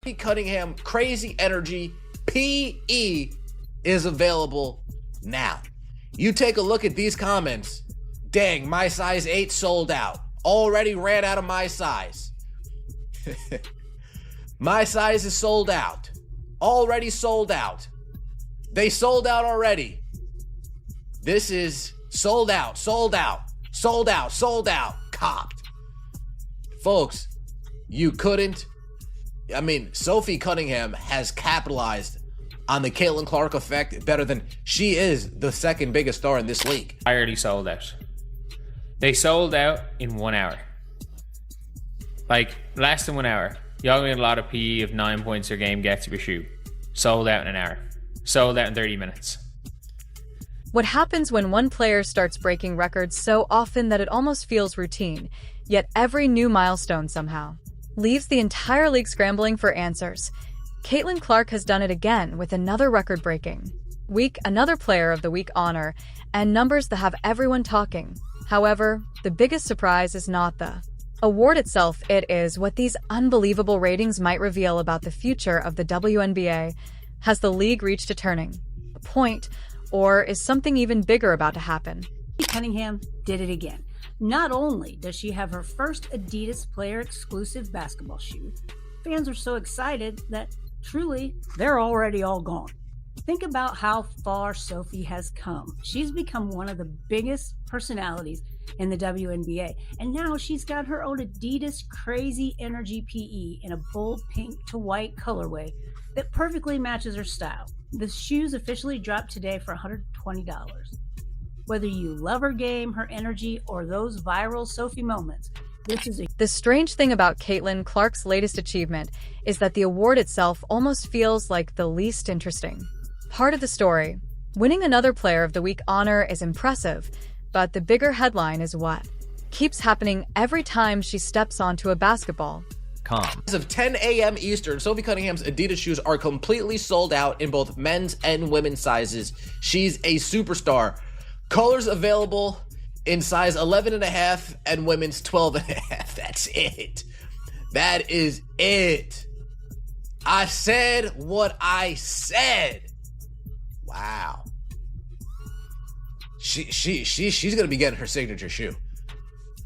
Sophie Cunningham Crazy Energy PE is available now. You take a look at these comments. Dang, my size 8 sold out. Already ran out of my size. My size is sold out. Already sold out. They sold out already. This is sold out, sold out, sold out, sold out, copped. Folks, you couldn't. I mean, Sophie Cunningham has capitalized on the Caitlin Clark effect better than she is the second biggest star in this league. I already sold out. They sold out in 1 hour. Like, less than 1 hour. Y'all get a lot of PE of 9 points a game gets you a shoe. Sold out in an hour. Sold out in 30 minutes. What happens when one player starts breaking records so often that it almost feels routine, yet every new milestone somehow leaves the entire league scrambling for answers? Caitlin Clark has done it again with another record-breaking week, another Player of the Week honor, and numbers that have everyone talking. However, the biggest surprise is not the award itself. It is what these unbelievable ratings might reveal about the future of the WNBA. Has the league reached a turning point, or is something even bigger about to happen? Cunningham did it again. Not only does she have her first Adidas player exclusive basketball shoe, fans are so excited that truly they're already all gone. Think about how far Sophie has come. She's become one of the biggest personalities in the WNBA, and now she's got her own Adidas Crazy Energy PE in a bold pink to white colorway that perfectly matches her style. The shoes officially dropped today for $120. Whether you love her game, her energy, or those viral Sophie moments, this is a... The strange thing about Caitlin Clark's latest achievement is that the award itself almost feels like the least interesting part of the story. Winning another Player of the Week honor is impressive, but the bigger headline is what keeps happening every time she steps onto a basketball. As of 10 a.m. Eastern, Sophie Cunningham's Adidas shoes are completely sold out in both men's and women's sizes. She's a superstar. Colors available in size 11.5 and women's 12.5. That's it. That is it. I said what I said. Wow. She's gonna be getting her signature shoe.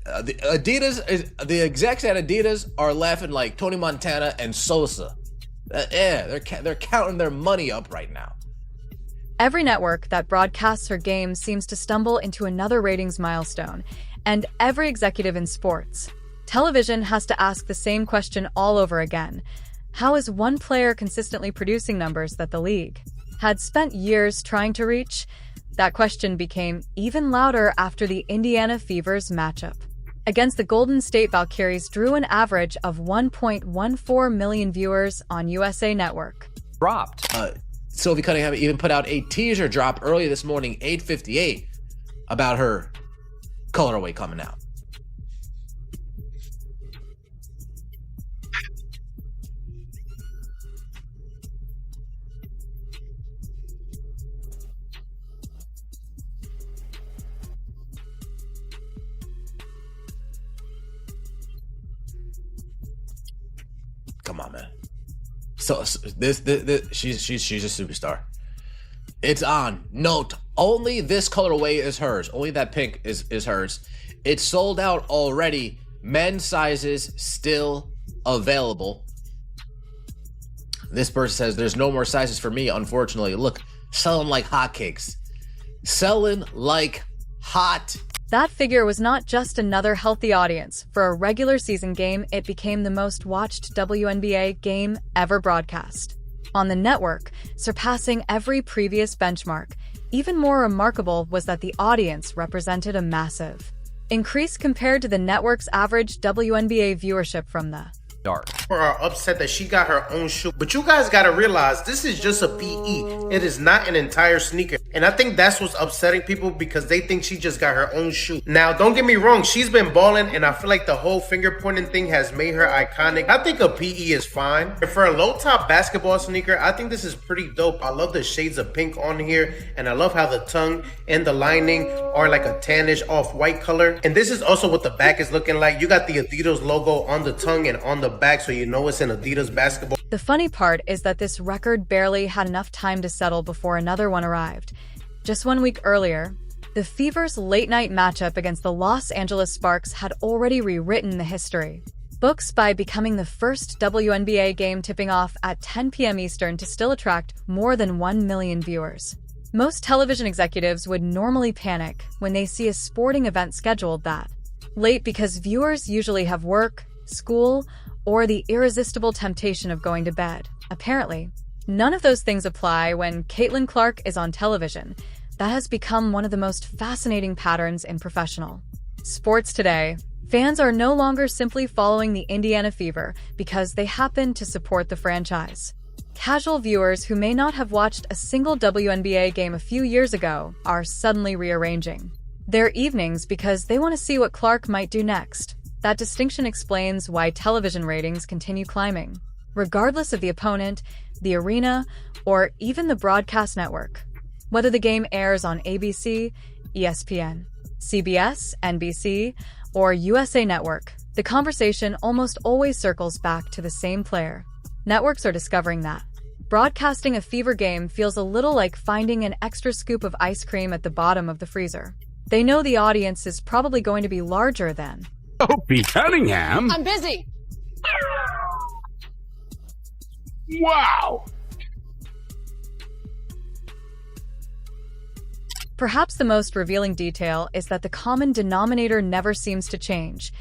The execs at Adidas are laughing like Tony Montana and Sosa. Yeah, they're counting their money up right now. Every network that broadcasts her game seems to stumble into another ratings milestone, and every executive in sports television has to ask the same question all over again. How is one player consistently producing numbers that the league had spent years trying to reach? That question became even louder after the Indiana Fever's matchup against the Golden State Valkyries drew an average of 1.14 million viewers on USA Network. Dropped. Sophie Cunningham even put out a teaser drop earlier this morning, 8:58, about her colorway coming out. Come on, man. So this she's a superstar. It's on. Note, only this colorway is hers. Only that pink is hers. It's sold out already. Men's sizes still available. This person says there's no more sizes for me, unfortunately. Look, selling like hotcakes. Selling like hot. That figure was not just another healthy audience. For a regular season game, it became the most watched WNBA game ever broadcast on the network, surpassing every previous benchmark. Even more remarkable was that the audience represented a massive increase compared to the network's average WNBA viewership from the Dark. Are upset that she got her own shoe, but you guys gotta realize this is just a PE. It is not an entire sneaker, and I think that's what's upsetting people because they think she just got her own shoe. Now, don't get me wrong, she's been balling, and I feel like the whole finger pointing thing has made her iconic. I think a PE is fine. And for a low top basketball sneaker, I think this is pretty dope. I love the shades of pink on here, and I love how the tongue and the lining are like a tannish off-white color. And this is also what the back is looking like. You got the Adidas logo on the tongue and on the back, so you know it's an Adidas basketball. The funny part is that this record barely had enough time to settle before another one arrived. Just 1 week earlier, the Fever's late-night matchup against the Los Angeles Sparks had already rewritten the history. Booked by becoming the first WNBA game tipping off at 10 p.m. Eastern to still attract more than 1 million viewers. Most television executives would normally panic when they see a sporting event scheduled that late because viewers usually have work, school, or the irresistible temptation of going to bed. Apparently, none of those things apply when Caitlin Clark is on television. That has become one of the most fascinating patterns in professional sports today. Fans are no longer simply following the Indiana Fever because they happen to support the franchise. Casual viewers who may not have watched a single WNBA game a few years ago are suddenly rearranging their evenings because they want to see what Clark might do next. That distinction explains why television ratings continue climbing, regardless of the opponent, the arena, or even the broadcast network. Whether the game airs on ABC, ESPN, CBS, NBC, or USA Network, the conversation almost always circles back to the same player. Networks are discovering that broadcasting a Fever game feels a little like finding an extra scoop of ice cream at the bottom of the freezer. They know the audience is probably going to be larger than Opie Cunningham? I'm busy. Wow! Perhaps the most revealing detail is that the common denominator never seems to change.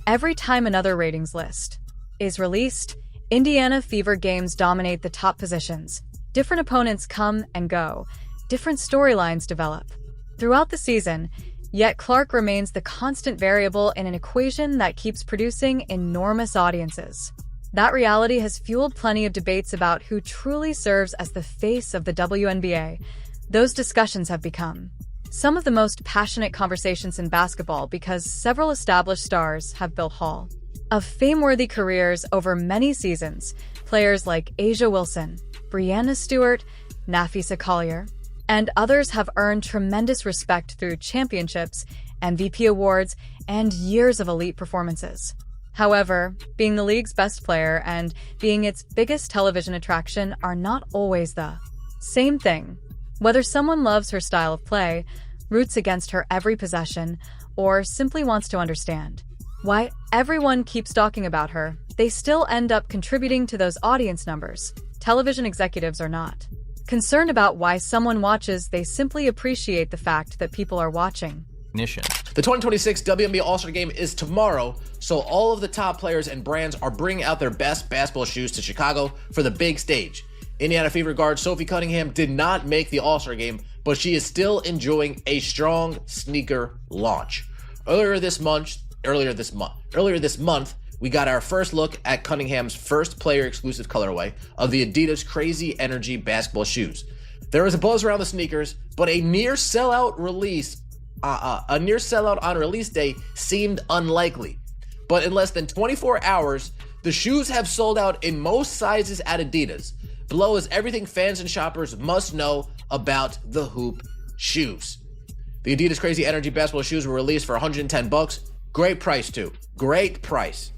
Every time another ratings list is released, Indiana Fever games dominate the top positions. Different opponents come and go. Different storylines develop throughout the season, yet Clark remains the constant variable in an equation that keeps producing enormous audiences. That reality has fueled plenty of debates about who truly serves as the face of the WNBA. Those discussions have become some of the most passionate conversations in basketball because several established stars have built Hall of Fame-worthy careers over many seasons. Players like Asia Wilson, Breanna Stewart, Nafisa Collier, and others have earned tremendous respect through championships, MVP awards, and years of elite performances. However, being the league's best player and being its biggest television attraction are not always the same thing. Whether someone loves her style of play, roots against her every possession, or simply wants to understand why everyone keeps talking about her, they still end up contributing to those audience numbers. Television executives are not concerned about why someone watches, they simply appreciate the fact that people are watching. The 2026 WNBA All-Star Game is tomorrow, so all of the top players and brands are bringing out their best basketball shoes to Chicago for the big stage. Indiana Fever guard Sophie Cunningham did not make the All-Star Game, but she is still enjoying a strong sneaker launch. Earlier this month, we got our first look at Cunningham's first player-exclusive colorway of the Adidas Crazy Energy basketball shoes. There is a buzz around the sneakers, but a near sellout on release day seemed unlikely. But in less than 24 hours, the shoes have sold out in most sizes at Adidas. Below is everything fans and shoppers must know about the hoop shoes. The Adidas Crazy Energy basketball shoes were released for $110. Great price too. Great price.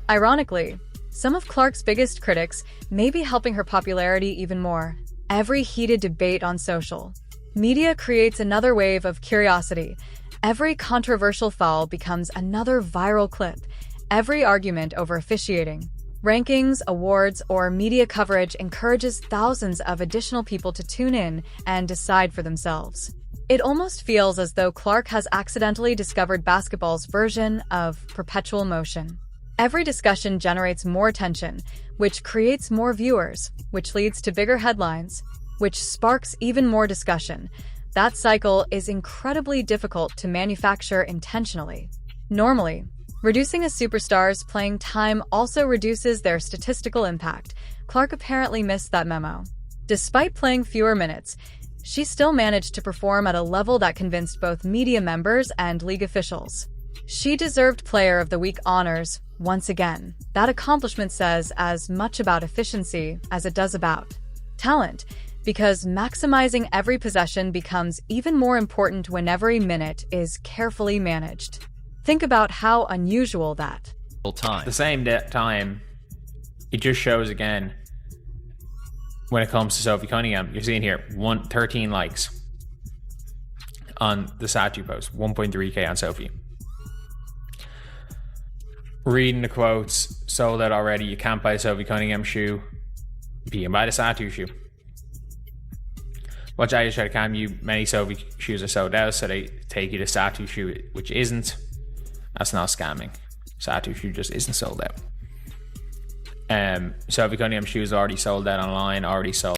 Ironically, some of Clark's biggest critics may be helping her popularity even more. Every heated debate on social media creates another wave of curiosity. Every controversial foul becomes another viral clip. Every argument over officiating, rankings, awards, or media coverage encourages thousands of additional people to tune in and decide for themselves. It almost feels as though Clark has accidentally discovered basketball's version of perpetual motion. Every discussion generates more attention, which creates more viewers, which leads to bigger headlines, which sparks even more discussion. That cycle is incredibly difficult to manufacture intentionally. Normally, reducing a superstar's playing time also reduces their statistical impact. Clark apparently missed that memo. Despite playing fewer minutes, she still managed to perform at a level that convinced both media members and league officials. She deserved Player of the Week honors once again. That accomplishment says as much about efficiency as it does about talent, because maximizing every possession becomes even more important when every minute is carefully managed. Think about how unusual that At the same time, it just shows again when it comes to Sophie Cunningham. You're seeing here 13 likes on the Satu post, 1.3k on Sophie. Reading the quotes, sold out already. You can't buy a Sophie Cunningham shoe, but you can buy the Satu shoe. Watch I just try to calm you. Many Sophie shoes are sold out, so they take you to Satu shoe, which isn't. That's not scamming. Satu shoe just isn't sold out. Sophie Cunningham shoes already sold out online, already sold